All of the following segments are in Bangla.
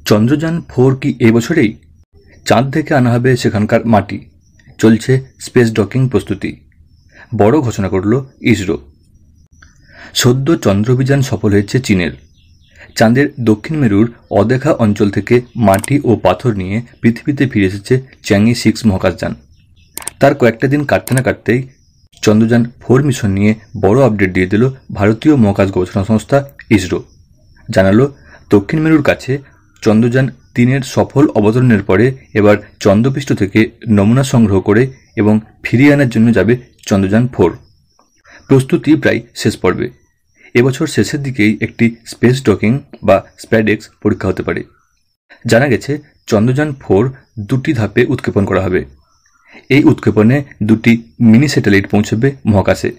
চন্দ্রযান-4 কি এই বছরেই? চাঁদ থেকে আনা হবে সেখানকার মাটি, চলছে স্পেস ডকিং প্রস্তুতি, বড় ঘোষণা করল ইসরো। সদ্য চন্দ্র অভিযান সফল হয়েছে চীনের। চাঁদের দক্ষিণ মেরুর অদেখা অঞ্চল থেকে মাটি ও পাথর নিয়ে পৃথিবীতে ফিরে এসেছে চ্যাংই 6 মহাকাশযান। তার কয়েকটা দিন কাটতে না কাটতেই চন্দ্রযান-4 মিশন নিয়ে বড় আপডেট দিয়ে দিল ভারতীয় মহাকাশ গবেষণা সংস্থা ইসরো। জানালো, দক্ষিণ মেরুর কাছে চন্দ্রযান-3 সফল অবতরণের পরে এবার চন্দ্রপৃষ্ঠ থেকে নমুনা সংগ্রহ করে এবং ফিরিয়ে আনার জন্য যাবে চন্দ্রযান-4। প্রস্তুতি প্রায় শেষ পর্বে। এবছর শেষের দিকেই একটি স্পেস ডকিং বা স্প্যাডেক্স পরীক্ষা হতে পারে। জানা গেছে, চন্দ্রযান-4 দুটি ধাপে উৎক্ষেপণ করা হবে। এই উৎক্ষেপণে দুটি মিনি স্যাটেলাইট পৌঁছবে মহাকাশে,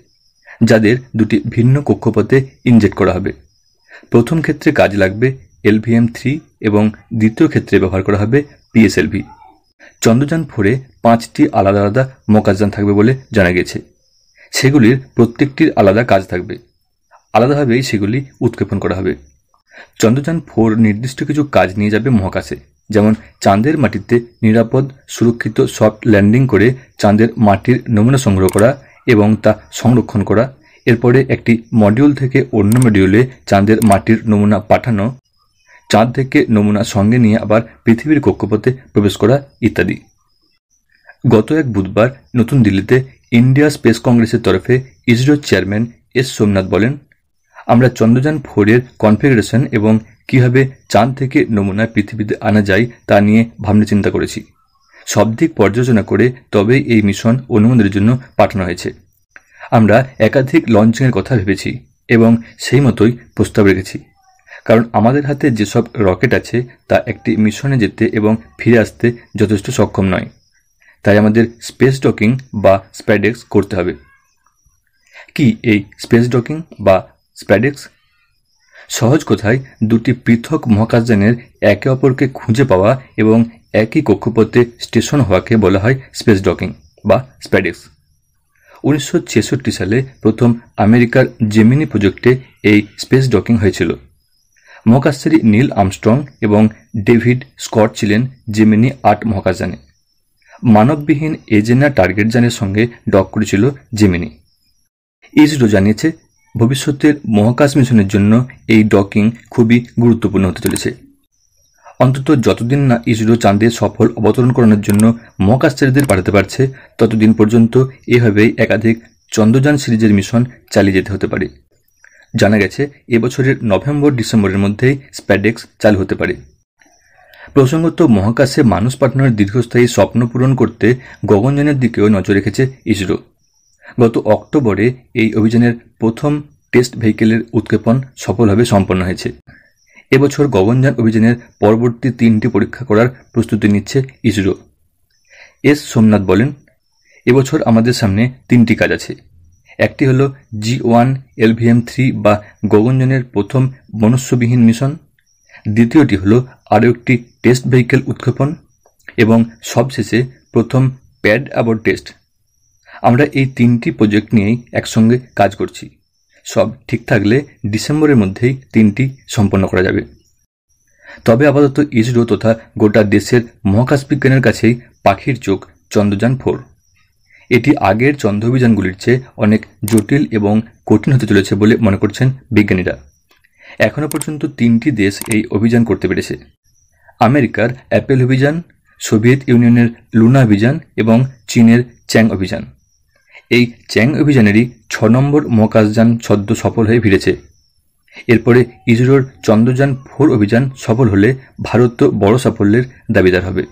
যাদের দুটি ভিন্ন কক্ষপথে ইনজেক্ট করা হবে। প্রথম ক্ষেত্রে কাজ লাগবে LVM-3 এবং দ্বিতীয় ক্ষেত্রে ব্যবহার করা হবে PSLV। চন্দ্রযান-4-এ 5টি আলাদা আলাদা মহাকাশযান থাকবে বলে জানা গেছে। সেগুলির প্রত্যেকটির আলাদা কাজ থাকবে, আলাদাভাবেই সেগুলি উৎক্ষেপণ করা হবে। চন্দ্রযান-4 নির্দিষ্ট কিছু কাজ নিয়ে যাবে মহাকাশে, যেমন চাঁদের মাটিতে নিরাপদ সুরক্ষিত সফট ল্যান্ডিং করে চাঁদের মাটির নমুনা সংগ্রহ করা এবং তা সংরক্ষণ করা, এরপরে একটি মডিউল থেকে অন্য মডিউলে চাঁদের মাটির নমুনা পাঠানো, চাঁদ থেকে নমুনা সঙ্গে নিয়ে আবার পৃথিবীর কক্ষপথে প্রবেশ করা ইত্যাদি। গত এক বুধবার নতুন দিল্লিতে ইন্ডিয়া স্পেস কংগ্রেসের তরফে ইসরোর চেয়ারম্যান এস সোমনাথ বলেন, আমরা চন্দ্রযান-4-এর কনফিগারেশন এবং কীভাবে চাঁদ থেকে নমুনা পৃথিবীতে আনা যায় তা নিয়ে ভাবনা চিন্তা করেছি। সব দিক পর্যালোচনা করে তবেই এই মিশন অনুমোদনের জন্য পাঠানো হয়েছে। আমরা একাধিক লঞ্চিংয়ের কথা ভেবেছি এবং সেই মতোই প্রস্তাব রেখেছি, কারণ আমাদের হাতে যেসব রকেট আছে তা একটি মিশনে যেতে এবং ফিরে আসতে যথেষ্ট সক্ষম নয়। তাই আমাদের স্পেস ডকিং বা স্প্যাডেক্স করতে হবে। কি এই স্পেস ডকিং বা স্প্যাডেক্স? সহজ কথায়, দুটি পৃথক মহাকাশযানের একে অপরকে খুঁজে পাওয়া এবং একই কক্ষপথে স্টেশন হওয়াকে বলা হয় স্পেস ডকিং বা স্প্যাডেক্স। 1966 সালে প্রথম আমেরিকার জেমিনি প্রজেক্টে এই স্পেস ডকিং হয়েছিল। মহাকাশচারী নীল আর্মস্ট্রং এবং ডেভিড স্কট ছিলেন জেমিনি 8 মহাকাশযানে। মানববিহীন এজেনা টার্গেট যানের সঙ্গে ডক করেছিল জেমিনি। ইসরো জানিয়েছে, ভবিষ্যতের মহাকাশ মিশনের জন্য এই ডকিং খুবই গুরুত্বপূর্ণ হতে চলেছে। অন্তত যতদিন না ইসরো চাঁদে সফল অবতরণ করানোর জন্য মহাকাশচারীদের পাঠাতে পারছে, ততদিন পর্যন্ত এভাবেই একাধিক চন্দ্রযান সিরিজের মিশন চালিয়ে যেতে হতে পারে। জানা গেছে, এবছরের নভেম্বর-ডিসেম্বরের মধ্যেই স্প্যাডেক্স চালু হতে পারে। প্রসঙ্গত, মহাকাশে মানুষ পাঠানোর দীর্ঘস্থায়ী স্বপ্ন পূরণ করতে গগনযানের দিকেও নজর রেখেছে ইসরো। গত অক্টোবরে এই অভিযানের প্রথম টেস্ট ভেহিকেলের উৎক্ষেপণ সফলভাবে সম্পন্ন হয়েছে। এবছর গগনযান অভিযানের পরবর্তী 3টি পরীক্ষা করার প্রস্তুতি নিচ্ছে ইসরো। এস সোমনাথ বলেন, এবছর আমাদের সামনে 3টি কাজ আছে। একটি হল G1 LVM-3 বা গগনযানের প্রথম মনুষ্যবিহীন মিশন, দ্বিতীয়টি হল আরও একটি টেস্ট ভেহিকেল উৎক্ষেপণ এবং সবশেষে প্রথম প্যাড অ্যাবর্ট টেস্ট। আমরা এই 3টি প্রজেক্ট নিয়েই একসঙ্গে কাজ করছি। সব ঠিক থাকলে ডিসেম্বরের মধ্যেই 3টি সম্পন্ন করা যাবে। তবে আপাতত ইসরো তথা গোটা দেশের মহাকাশ বিজ্ঞানের কাছেই পাখির চোখ চন্দ্রযান-4। এটি আগের চন্দ্র অভিযানগুলির চেয়ে অনেক জটিল এবং কঠিন হতে চলেছে বলে মনে করছেন বিজ্ঞানীরা। এখনও পর্যন্ত 3টি দেশ এই অভিযান করতে পেরেছে: আমেরিকার অ্যাপেল অভিযান, সোভিয়েত ইউনিয়নের লুনা অভিযান এবং চীনের চ্যাং অভিযান। এই চ্যাং অভিযানেরই 6 নম্বর মহাকাশযান সদ্য সফল হয়ে ফিরেছে। এরপরে ইসরোর চন্দ্রযান-4 অভিযান সফল হলে ভারত বড় সাফল্যের দাবিদার হবে।